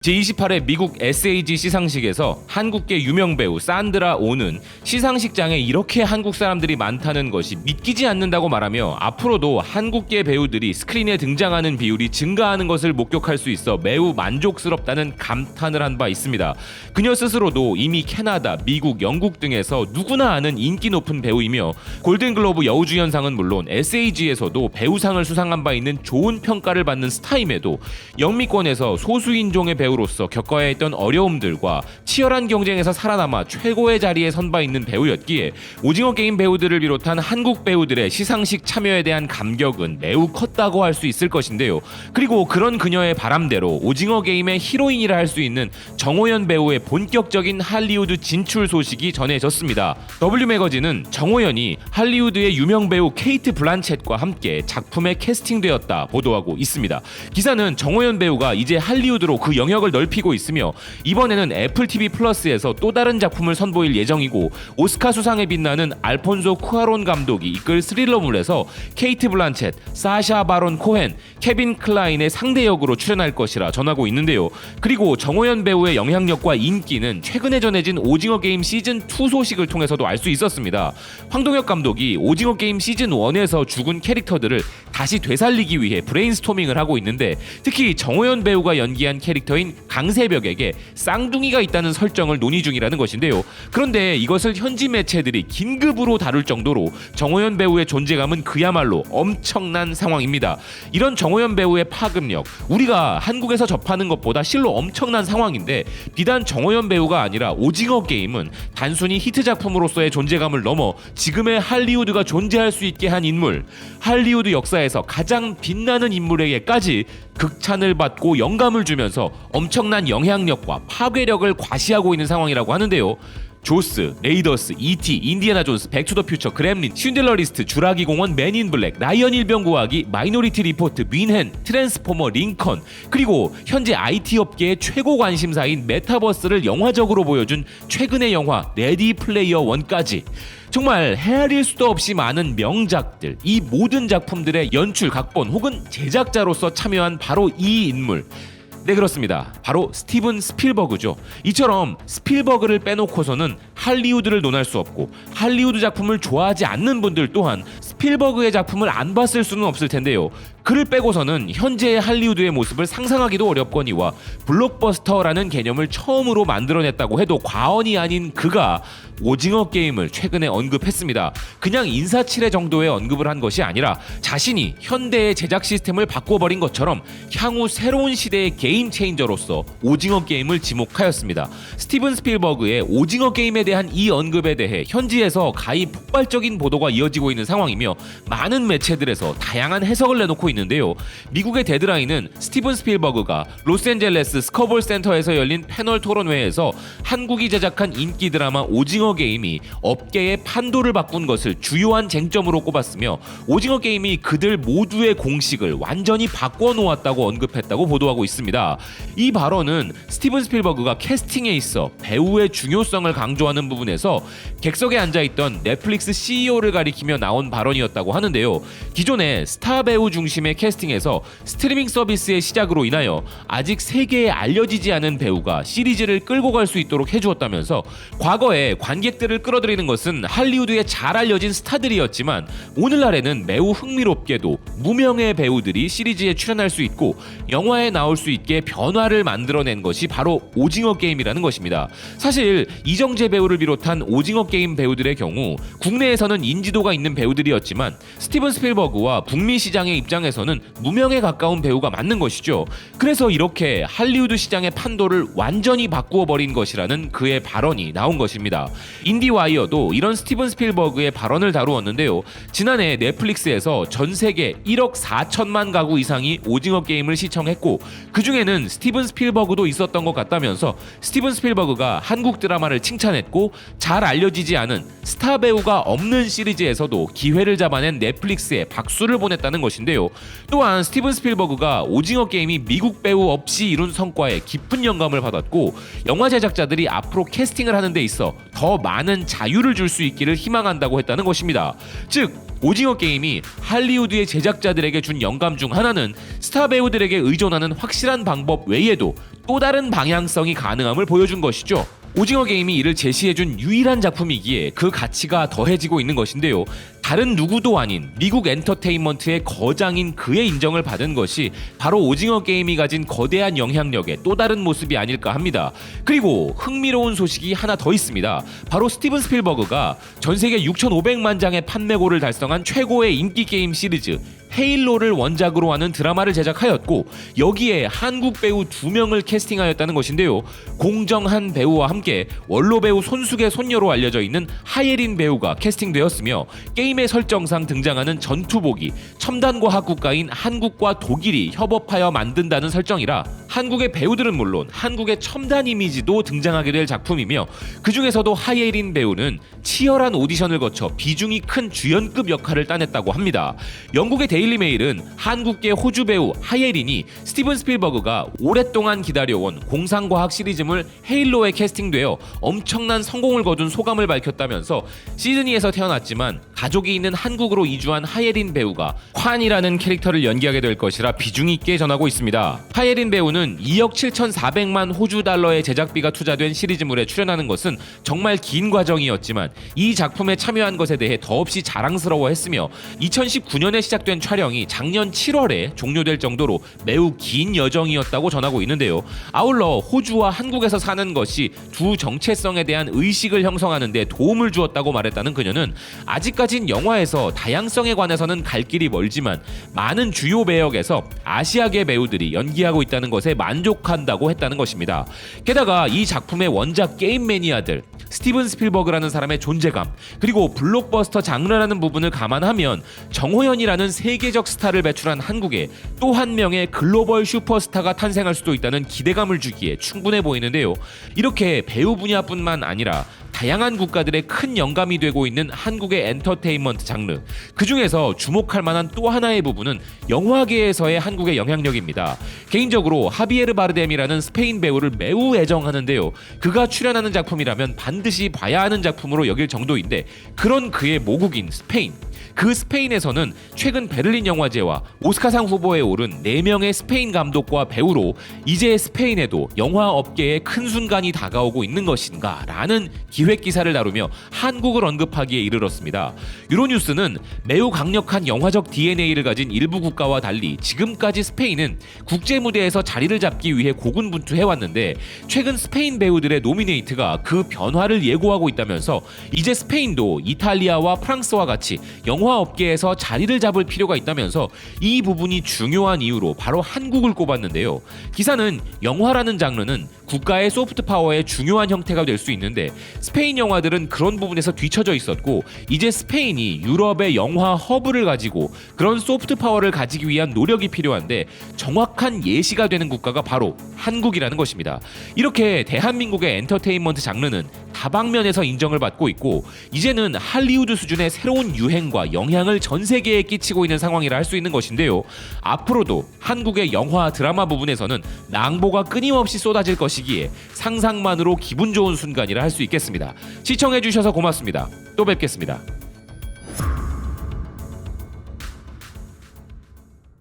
제28회 미국 SAG 시상식에서 한국계 유명 배우 산드라 오는 시상식장에 이렇게 한국 사람들이 많다는 것이 믿기지 않는다고 말하며 앞으로도 한국계 배우들이 스크린에 등장하는 비율이 증가하는 것을 목격할 수 있어 매우 만족스럽다는 감탄을 한 바 있습니다. 그녀 스스로도 이미 캐나다, 미국, 영국 등에서 누구나 아는 인기 높은 배우이며 골든글로브 여우주연상은 물론 SAG에서도 배우상을 수상한 바 있는 좋은 평가를 받는 스타임에도 영미권에서 소수인종의 배우로서 겪어야 했던 어려움들과 치열한 경쟁에서 살아남아 최고의 자리에 선 바 있는 배우였기에 오징어 게임 배우들을 비롯한 한국 배우들의 시상식 참여에 대한 감격은 매우 컸다고 할 수 있을 것인데요. 그리고 그런 그녀의 바람대로 오징어 게임의 히로인이라 할 수 있는 정호연 배우의 본격적인 할리우드 진출 소식이 전해졌습니다. W 매거진은 정호연이 할리우드의 유명 배우 케이트 블란쳇과 함께 작품에 캐스팅되었다 보도하고 있습니다. 기사는 정호연 배우가 이제 할리우드로 그 영역을 넓히고 있으며 이번에는 애플 TV 플러스에서 또 다른 작품을 선보일 예정이고 오스카 수상에 빛나는 알폰소 쿠아론 감독이 이끌 스릴러물에서 케이트 블란쳇, 사샤 바론 코헨, 케빈 클라인의 상대 역으로 출연할 것이라 전하고 있는데요. 그리고 정호연 배우의 영향력과 인기는 최근에 전해진 오징어 게임 시즌 2 소식을 통해서도 알 수 있었습니다. 황동혁 감독이 오징어 게임 시즌 1에서 죽은 캐릭터들을 다시 되살리기 위해 브레인스토밍을 하고 있는데 특히 정호연 배우가 연기한 캐릭터인 강세벽에게 쌍둥이가 있다는 설정을 논의 중이라는 것인데요. 그런데 이것을 현지 매체들이 긴급으로 다룰 정도로 정호연 배우의 존재감은 그야말로 엄청난 상황입니다. 이런 정호연 배우의 파급력, 우리가 한국에서 접하는 것보다 실로 엄청난 상황인데 비단 정호연 배우가 아니라 오징어 게임은 단순히 히트 작품으로서의 존재감을 넘어 지금의 할리우드가 존재할 수 있게 한 인물, 할리우드 역사에서 가장 빛나는 인물에게까지 극찬을 받고 영감을 주면서 엄청난 영향력과 파괴력을 과시하고 있는 상황이라고 하는데요. 조스, 레이더스, E.T., 인디애나 존스, 백투더퓨처, 그렘린, 쉰들러 리스트, 주라기 공원, 맨인 블랙, 라이언 일병구하기, 마이너리티 리포트, 윈헨, 트랜스포머, 링컨, 그리고 현재 IT 업계의 최고 관심사인 메타버스를 영화적으로 보여준 최근의 영화 레디 플레이어 1까지 정말 헤아릴 수도 없이 많은 명작들, 이 모든 작품들의 연출, 각본 혹은 제작자로서 참여한 바로 이 인물, 네, 그렇습니다. 바로 스티븐 스필버그죠. 이처럼 스필버그를 빼놓고서는 할리우드를 논할 수 없고 할리우드 작품을 좋아하지 않는 분들 또한 스필버그의 작품을 안 봤을 수는 없을 텐데요. 그를 빼고서는 현재의 할리우드의 모습을 상상하기도 어렵거니와 블록버스터라는 개념을 처음으로 만들어냈다고 해도 과언이 아닌 그가 오징어 게임을 최근에 언급했습니다. 그냥 인사치레 정도의 언급을 한 것이 아니라 자신이 현대의 제작 시스템을 바꿔버린 것처럼 향후 새로운 시대의 게임 체인저로서 오징어 게임을 지목하였습니다. 스티븐 스필버그의 오징어 게임에 대한 이 언급에 대해 현지에서 가히 폭발적인 보도가 이어지고 있는 상황이며 많은 매체들에서 다양한 해석을 내놓고 있는데요. 미국의 데드라인은 스티븐 스필버그가 로스앤젤레스 스커볼 센터에서 열린 패널 토론회에서 한국이 제작한 인기 드라마 오징어 게임이 업계의 판도를 바꾼 것을 주요한 쟁점으로 꼽았으며 오징어 게임이 그들 모두의 공식을 완전히 바꿔놓았다고 언급했다고 보도하고 있습니다. 이 발언은 스티븐 스필버그가 캐스팅에 있어 배우의 중요성을 강조하는 부분에서 객석에 앉아있던 넷플릭스 CEO를 가리키며 나온 발언이었다고 하는데요. 기존의 스타 배우 중심의 캐스팅에서 스트리밍 서비스의 시작으로 인하여 아직 세계에 알려지지 않은 배우가 시리즈를 끌고 갈 수 있도록 해주었다면서 과거에 관객들을 끌어들이는 것은 할리우드에 잘 알려진 스타들이었지만 오늘날에는 매우 흥미롭게도 무명의 배우들이 시리즈에 출연할 수 있고 영화에 나올 수 있게 변화를 만들어낸 것이 바로 오징어 게임이라는 것입니다. 사실 이정재 배우를 비롯한 오징어 게임 배우들의 경우 국내에서는 인지도가 있는 배우들이었지만 스티븐 스필버그와 북미 시장의 입장에서는 무명에 가까운 배우가 맞는 것이죠. 그래서 이렇게 할리우드 시장의 판도를 완전히 바꾸어 버린 것이라는 그의 발언이 나온 것입니다. 인디와이어도 이런 스티븐 스필버그의 발언을 다루었는데요. 지난해 넷플릭스에서 전 세계 1억 4천만 가구 이상이 오징어 게임을 시청했고 그 중에는 스티븐 스필버그도 있었던 것 같다면서 스티븐 스필버그가 한국 드라마를 칭찬했고 잘 알려지지 않은 스타 배우가 없는 시리즈에서도 기회를 잡아낸 넷플릭스에 박수를 보냈다는 것인데요. 또한 스티븐 스필버그가 오징어 게임이 미국 배우 없이 이룬 성과에 깊은 영감을 받았고 영화 제작자들이 앞으로 캐스팅을 하는 데 있어 더 많은 자유를 줄 수 있기를 희망한다고 했다는 것입니다. 즉 오징어 게임이 할리우드의 제작자들에게 준 영감 중 하나는 스타 배우들에게 의존하는 확실한 방법 외에도 또 다른 방향성이 가능함을 보여준 것이죠. 오징어 게임이 이를 제시해준 유일한 작품이기에 그 가치가 더해지고 있는 것인데요. 다른 누구도 아닌 미국 엔터테인먼트의 거장인 그의 인정을 받은 것이 바로 오징어 게임이 가진 거대한 영향력의 또 다른 모습이 아닐까 합니다. 그리고 흥미로운 소식이 하나 더 있습니다. 바로 스티븐 스필버그가 전 세계 6,500만 장의 판매고를 달성한 최고의 인기 게임 시리즈 헤일로를 원작으로 하는 드라마를 제작하였고 여기에 한국 배우 2명을 캐스팅하였다는 것인데요. 공정한 배우와 함께 원로 배우 손숙의 손녀로 알려져 있는 하예린 배우가 캐스팅되었으며 게임의 설정상 등장하는 전투복이 첨단과학 국가인 한국과 독일이 협업하여 만든다는 설정이라 한국의 배우들은 물론 한국의 첨단 이미지도 등장하게 될 작품이며 그 중에서도 하예린 배우는 치열한 오디션을 거쳐 비중이 큰 주연급 역할을 따냈다고 합니다. 영국의 데일리 메일은 한국계 호주 배우 하예린이 스티븐 스필버그가 오랫동안 기다려온 공상과학 시리즈물 헤일로에 캐스팅되어 엄청난 성공을 거둔 소감을 밝혔다면서 시드니에서 태어났지만 가족이 있는 한국으로 이주한 하예린 배우가 콴이라는 캐릭터를 연기하게 될 것이라 비중 있게 전하고 있습니다. 하예린 배우는 2억 7,400만 호주 달러의 제작비가 투자된 시리즈물에 출연하는 것은 정말 긴 과정이었지만 이 작품에 참여한 것에 대해 더없이 자랑스러워했으며 2019년에 시작된 촬영이 작년 7월에 종료될 정도로 매우 긴 여정이었다고 전하고 있는데요. 아울러 호주와 한국에서 사는 것이 두 정체성에 대한 의식을 형성하는 데 도움을 주었다고 말했다는 그녀는 아직까진 영화에서 다양성에 관해서는 갈 길이 멀지만 많은 주요 배역에서 아시아계 배우들이 연기하고 있다는 것에 만족한다고 했다는 것입니다. 게다가 이 작품의 원작 게임 매니아들 스티븐 스필버그라는 사람의 존재감 그리고 블록버스터 장르라는 부분을 감안하면 정호연이라는 세계적 스타를 배출한 한국에 또 한 명의 글로벌 슈퍼스타가 탄생할 수도 있다는 기대감을 주기에 충분해 보이는데요. 이렇게 배우 분야뿐만 아니라 다양한 국가들의 큰 영감이 되고 있는 한국의 엔터테인먼트 장르 그 중에서 주목할 만한 또 하나의 부분은 영화계에서의 한국의 영향력입니다. 개인적으로 하비에르 바르뎀이라는 스페인 배우를 매우 애정하는데요. 그가 출연하는 작품이라면 반드시 봐야 하는 작품으로 여길 정도인데 그런 그의 모국인 스페인 그 스페인에서는 최근 베를린 영화제와 오스카상 후보에 오른 4명의 스페인 감독과 배우로 이제 스페인에도 영화 업계에 큰 순간이 다가오고 있는 것인가 라는 기획 기사를 다루며 한국을 언급하기에 이르렀습니다. 유로뉴스는 매우 강력한 영화적 DNA를 가진 일부 국가와 달리 지금까지 스페인은 국제 무대에서 자리를 잡기 위해 고군분투해왔는데 최근 스페인 배우들의 노미네이트가 그 변화를 예고하고 있다면서 이제 스페인도 이탈리아와 프랑스와 같이 영화 업계에서 자리를 잡을 필요가 있다면서 이 부분이 중요한 이유로 바로 한국을 꼽았는데요. 기사는 영화라는 장르는 국가의 소프트 파워의 중요한 형태가 될 수 있는데 스페인 영화들은 그런 부분에서 뒤처져 있었고 이제 스페인이 유럽의 영화 허브를 가지고 그런 소프트 파워를 가지기 위한 노력이 필요한데 정확한 예시가 되는 국가가 바로 한국이라는 것입니다. 이렇게 대한민국의 엔터테인먼트 장르는 다방면에서 인정을 받고 있고 이제는 할리우드 수준의 새로운 유행과 영향을 전 세계에 끼치고 있는 상황이라 할 수 있는 것인데요. 앞으로도 한국의 영화 드라마 부분에서는 낭보가 끊임없이 쏟아질 것이기에 상상만으로 기분 좋은 순간이라 할 수 있겠습니다. 시청해주셔서 고맙습니다. 또 뵙겠습니다.